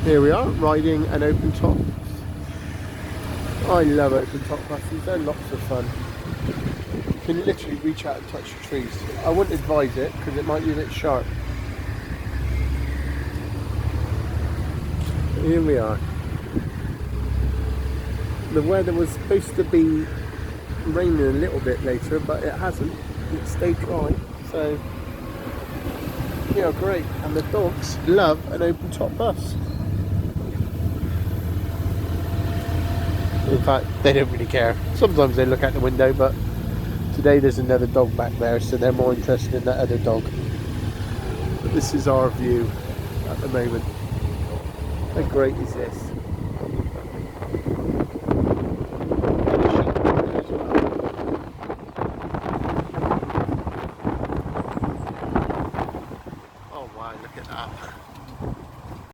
Here we are, riding an open top. I love open top buses, they're lots of fun. You can literally reach out and touch the trees. I wouldn't advise it because it might be a bit sharp. Here we are. The weather was supposed to be raining a little bit later, but it hasn't. It stayed dry, so yeah, great. And the dogs love an open top bus. In fact, they don't really care. Sometimes they look out the window, but today there's another dog back there, so they're more interested in that other dog. But this is our view at the moment. How great is this?